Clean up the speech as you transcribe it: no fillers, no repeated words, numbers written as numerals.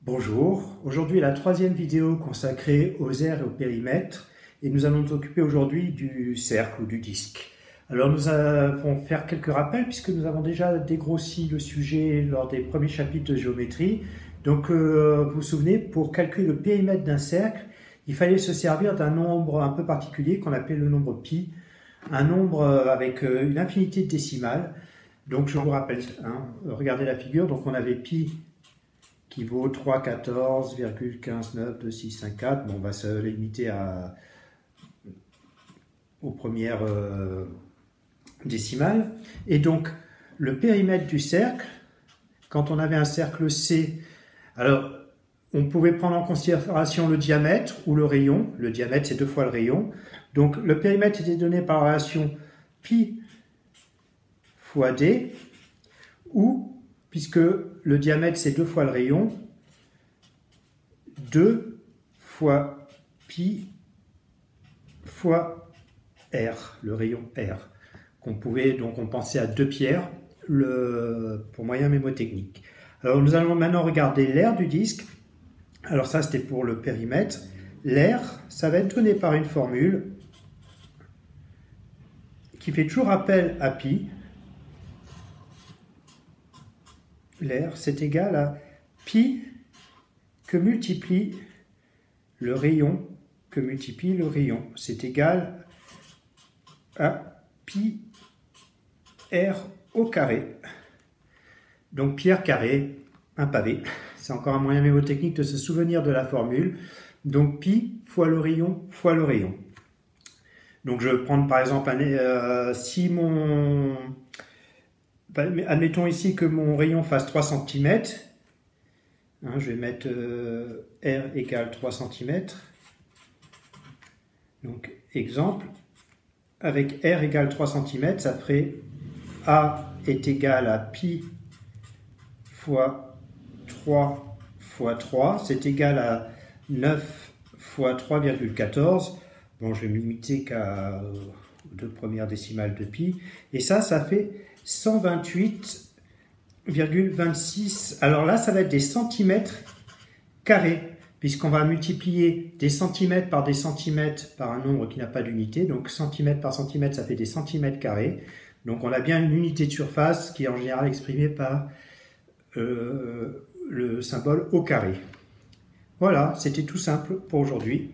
Bonjour, aujourd'hui la troisième vidéo consacrée aux aires et au périmètre et nous allons nous occuper aujourd'hui du cercle ou du disque. Alors nous allons faire quelques rappels puisque nous avons déjà dégrossi le sujet lors des premiers chapitres de géométrie. Donc vous vous souvenez, pour calculer le périmètre d'un cercle, il fallait se servir d'un nombre un peu particulier qu'on appelait le nombre pi, un nombre avec une infinité de décimales. Donc je vous rappelle, regardez la figure, donc on avait pi qui vaut 314,1592654. Bon, on va se limiter aux premières décimales. Et donc, le périmètre du cercle, quand on avait un cercle C, alors on pouvait prendre en considération le diamètre ou le rayon. Le diamètre, c'est 2 fois le rayon. Donc, le périmètre était donné par la relation pi fois d, ou puisque le diamètre c'est 2 fois le rayon, 2 fois pi fois r, le rayon r, qu'on pouvait, donc on pensait à 2 pierres pour moyen mémotechnique. Alors nous allons maintenant regarder l'aire du disque. Alors ça c'était pour le périmètre. L'aire, ça va être donné par une formule qui fait toujours appel à pi. L'aire, c'est égal à pi que multiplie le rayon, que multiplie le rayon. C'est égal à pi r au carré. Donc pi r carré, un pavé. C'est encore un moyen mémotechnique de se souvenir de la formule. Donc pi fois le rayon fois le rayon. Donc je vais prendre par exemple, admettons ici que mon rayon fasse 3 cm. Je vais mettre R égale 3 cm. Donc exemple, avec R égale 3 cm, ça ferait A est égal à pi fois 3 fois 3. C'est égal à 9 fois 3,14. Bon, je vais me limiter aux 2 premières décimales de pi. Et ça fait 128,26. Alors là, ça va être des centimètres carrés, puisqu'on va multiplier des centimètres par un nombre qui n'a pas d'unité. Donc centimètre par centimètre, ça fait des centimètres carrés. Donc on a bien une unité de surface qui est en général exprimée par le symbole au carré. Voilà, c'était tout simple pour aujourd'hui.